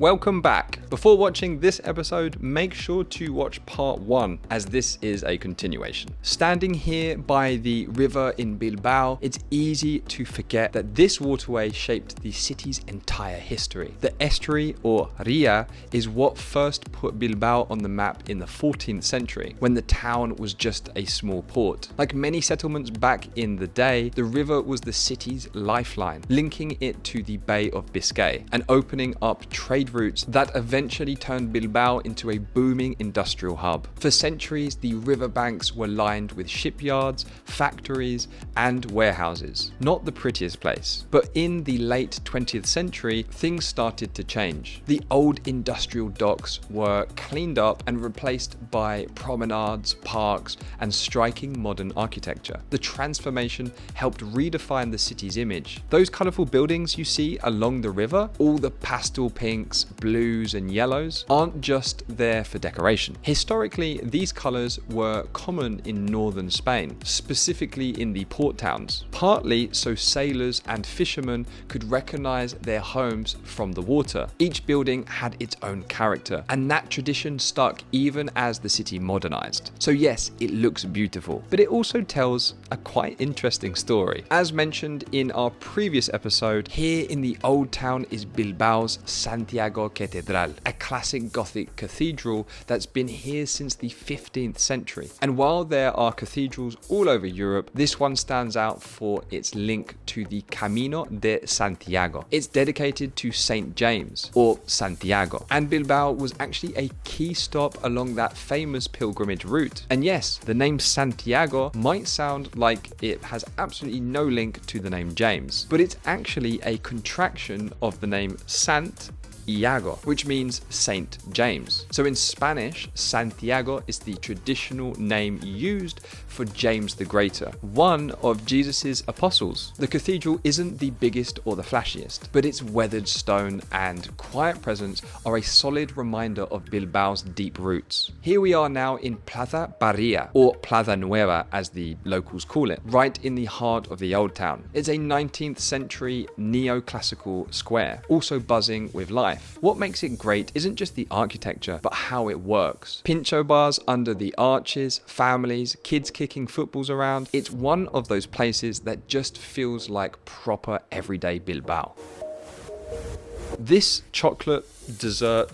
Welcome back. Before watching this episode, make sure to watch part 1 as this is a continuation. Standing here by the river in Bilbao, it's easy to forget that this waterway shaped the city's entire history. The estuary, or ria, is what first put Bilbao on the map in the 14th century, when the town was just a small port. Like many settlements back in the day, the river was the city's lifeline, linking it to the Bay of Biscay and opening up trade routes that eventually turned Bilbao into a booming industrial hub. For centuries, the riverbanks were lined with shipyards, factories, and warehouses. Not the prettiest place, but in the late 20th century, things started to change. The old industrial docks were cleaned up and replaced by promenades, parks, and striking modern architecture. The transformation helped redefine the city's image. Those colourful buildings you see along the river, all the pastel pinks, blues, and yellows, aren't just there for decoration. Historically, these colours were common in northern Spain, specifically in the port towns, partly so sailors and fishermen could recognise their homes from the water. Each building had its own character, and that tradition stuck even as the city modernised. So yes, it looks beautiful, but it also tells a quite interesting story. As mentioned in our previous episode, here in the old town is Bilbao's Santiago Catedral, a classic Gothic cathedral that's been here since the 15th century. And while there are cathedrals all over Europe, this one stands out for its link to the Camino de Santiago. It's dedicated to Saint James, or Santiago, and Bilbao was actually a key stop along that famous pilgrimage route. And yes, the name Santiago might sound like it has absolutely no link to the name James, but it's actually a contraction of the name Sant Iago, which means Saint James. So in Spanish, Santiago is the traditional name used for James the Greater, one of Jesus's apostles. The cathedral isn't the biggest or the flashiest, but its weathered stone and quiet presence are a solid reminder of Bilbao's deep roots. Here we are now in Plaza Barria, or Plaza Nueva as the locals call it, right in the heart of the old town. It's a 19th century neoclassical square, also buzzing with life. What makes it great isn't just the architecture, but how it works. Pincho bars under the arches, families, kids kicking footballs around. It's one of those places that just feels like proper everyday Bilbao. This chocolate dessert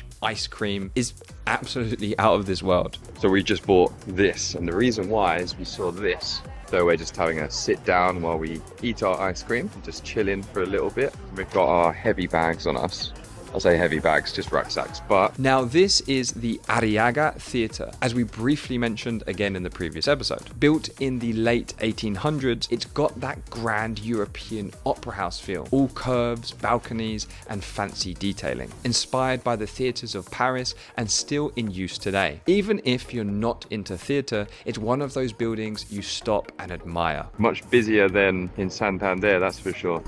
/ ice cream is absolutely out of this world. So we just bought this, and the reason why is we saw this. So we're just having a sit down while we eat our ice cream, just chilling for a little bit. We've got our heavy bags on us. I'll say heavy bags, just rucksacks. But now this is the Arriaga Theatre, as we briefly mentioned again in the previous episode. Built in the late 1800s, it's got that grand European opera house feel, all curves, balconies, and fancy detailing, inspired by the theatres of Paris and still in use today. Even if you're not into theatre, it's one of those buildings you stop and admire. Much busier than in Santander, that's for sure.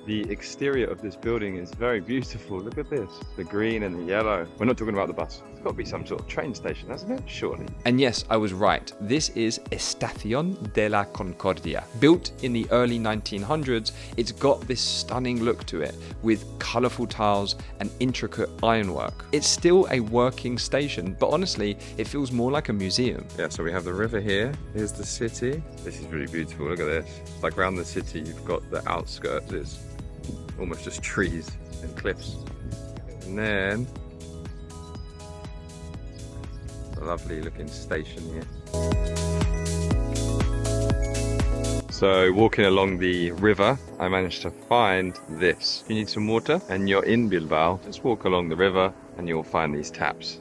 The exterior of this building is very beautiful. Look at this, the green and the yellow. We're not talking about the bus. It's got to be some sort of train station, hasn't it? Surely. And yes, I was right. This is Estación de la Concordia. Built in the early 1900s, it's got this stunning look to it with colourful tiles and intricate ironwork. It's still a working station, but honestly, it feels more like a museum. Yeah, so we have the river here. Here's the city. This is really beautiful. Look at this. Like around the city, you've got the outskirts. It's almost just trees and cliffs. And then a lovely looking station here. So walking along the river, I managed to find this. If you need some water and you're in Bilbao, just walk along the river and you'll find these taps.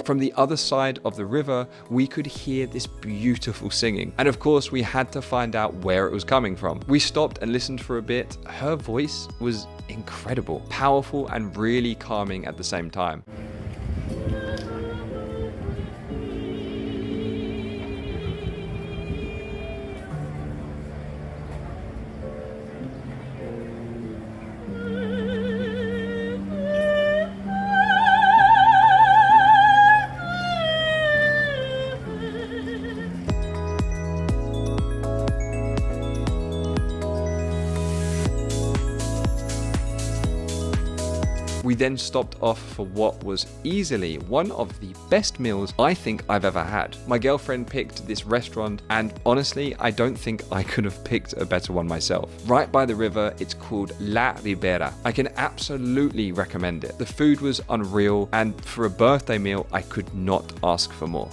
From the other side of the river, we could hear this beautiful singing. And of course, we had to find out where it was coming from. We stopped and listened for a bit. Her voice was incredible, powerful, and really calming at the same time. then stopped off for what was easily one of the best meals I think I've ever had. My girlfriend picked this restaurant, and honestly, I don't think I could have picked a better one myself. Right by the river, it's called La Ribera. I can absolutely recommend it. The food was unreal, and for a birthday meal, I could not ask for more.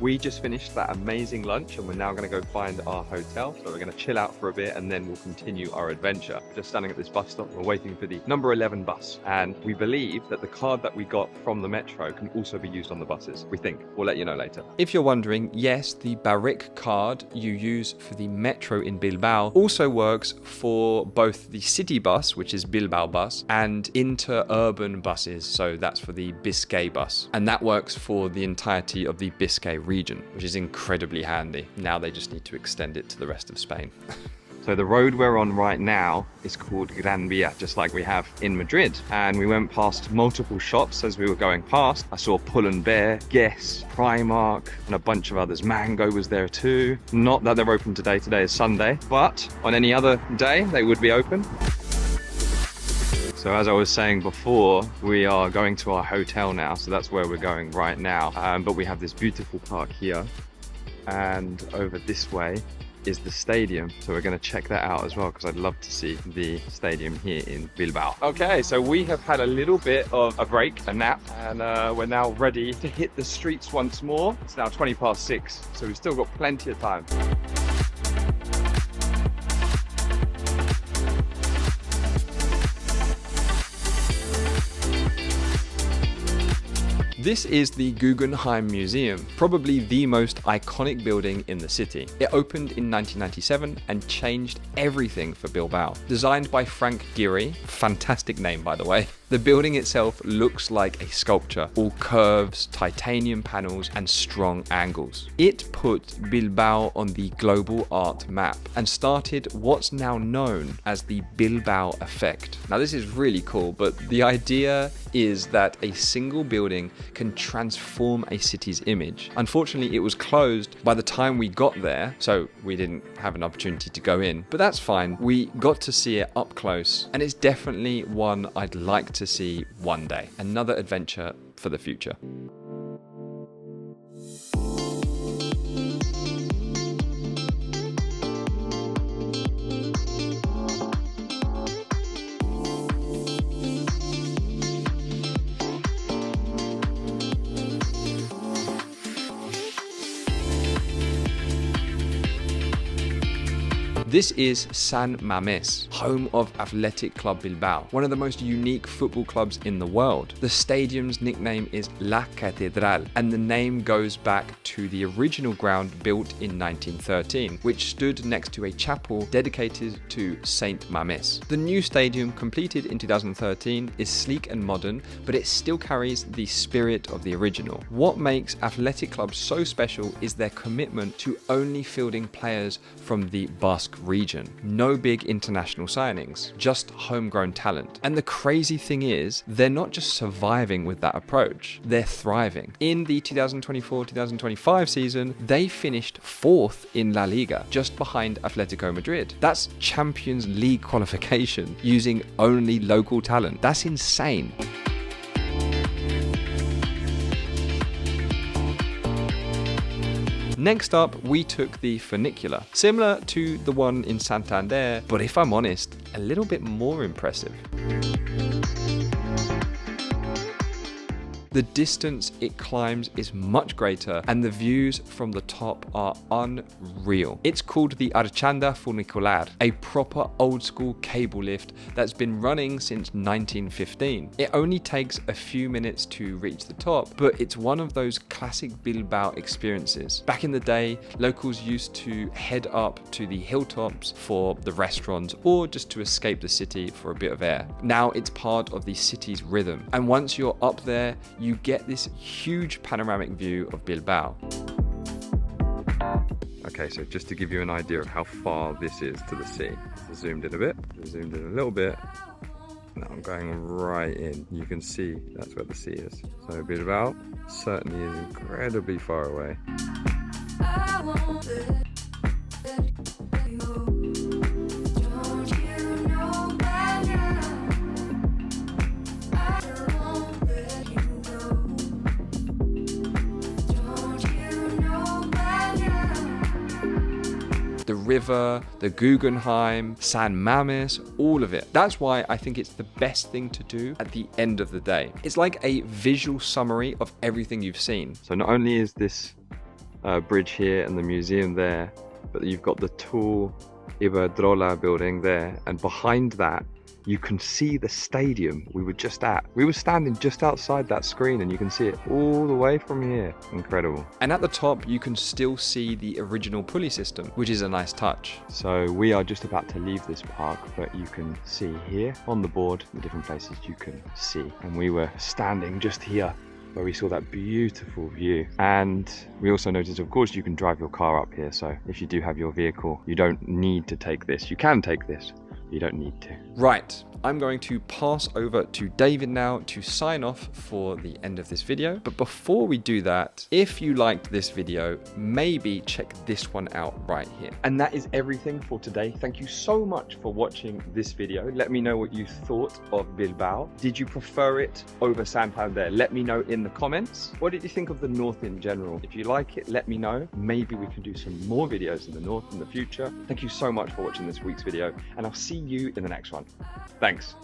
We just finished that amazing lunch and we're now going to go find our hotel. So we're going to chill out for a bit and then we'll continue our adventure. Just standing at this bus stop, we're waiting for the number 11 bus. And we believe that the card that we got from the metro can also be used on the buses. We think. We'll let you know later. If you're wondering, yes, the Barrick card you use for the metro in Bilbao also works for both the city bus, which is Bilbao bus, and interurban buses. So that's for the Biscay bus. And that works for the entirety of the Biscay region, which is incredibly handy. Now they just need to extend it to the rest of Spain. So the road we're on right now is called Gran Via, just like we have in Madrid. And we went past multiple shops as we were going past. I saw Pull & Bear, Guess, Primark, and a bunch of others. Mango was there too. Not that they're open today. Today is Sunday, but on any other day, they would be open. So as I was saying before, we are going to our hotel now. So that's where we're going right now. But we have this beautiful park here. And over this way is the stadium. So we're going to check that out as well, because I'd love to see the stadium here in Bilbao. Okay, so we have had a little bit of a break, a nap, and we're now ready to hit the streets once more. It's now 6:20, so we've still got plenty of time. This is the Guggenheim Museum, probably the most iconic building in the city. It opened in 1997 and changed everything for Bilbao. Designed by Frank Gehry, fantastic name by the way, the building itself looks like a sculpture, all curves, titanium panels, and strong angles. It put Bilbao on the global art map and started what's now known as the Bilbao effect. Now this is really cool, but the idea is that a single building can transform a city's image. Unfortunately, it was closed by the time we got there, so we didn't have an opportunity to go in, but that's fine. We got to see it up close, and it's definitely one I'd like to see one day. Another adventure for the future. This is San Mamés, home of Athletic Club Bilbao, one of the most unique football clubs in the world. The stadium's nickname is La Catedral, and the name goes back to the original ground built in 1913, which stood next to a chapel dedicated to Saint Mamés. The new stadium, completed in 2013, is sleek and modern, but it still carries the spirit of the original. What makes Athletic Club so special is their commitment to only fielding players from the Basque region. No big international signings, just homegrown talent. And the crazy thing is, they're not just surviving with that approach, they're thriving. In the 2024-2025 season, they finished 4th in La Liga, just behind Atletico Madrid. That's Champions League qualification using only local talent. That's insane. Next up, we took the Funicular, similar to the one in Santander, but if I'm honest, a little bit more impressive. The distance it climbs is much greater and the views from the top are unreal. It's called the Artxanda Funicular, a proper old school cable lift that's been running since 1915. It only takes a few minutes to reach the top, but it's one of those classic Bilbao experiences. Back in the day, locals used to head up to the hilltops for the restaurants or just to escape the city for a bit of air. Now it's part of the city's rhythm, and once you're up there, you get this huge panoramic view of Bilbao. Okay, so just to give you an idea of how far this is to the sea. I zoomed in a bit, zoomed in a little bit. Now I'm going right in. You can see that's where the sea is. So Bilbao certainly is incredibly far away. river, the Guggenheim, San Mamés, all of it. That's why I think it's the best thing to do at the end of the day. It's like a visual summary of everything you've seen. So not only is this bridge here and the museum there, but you've got the tall Iberdrola building there, and behind that you can see the stadium we were just at. We were standing just outside that screen and you can see it all the way from here. Incredible. And at the top you can still see the original pulley system, which is a nice touch. So we are just about to leave this park, but you can see here on the board the different places you can see. And we were standing just here where we saw that beautiful view. And we also noticed, of course, you can drive your car up here. So if you do have your vehicle, you don't need to take this. You can take this. You don't need to. Right, I'm going to pass over to David now to sign off for the end of this video. But before we do that, if you liked this video, maybe check this one out right here. And that is everything for today. Thank you so much for watching this video. Let me know what you thought of Bilbao. Did you prefer it over Santander? Let me know in the comments. What did you think of the north in general? If you like it, let me know. Maybe we can do some more videos in the north in the future. Thank you so much for watching this week's video, and I'll see you in the next one. Thanks.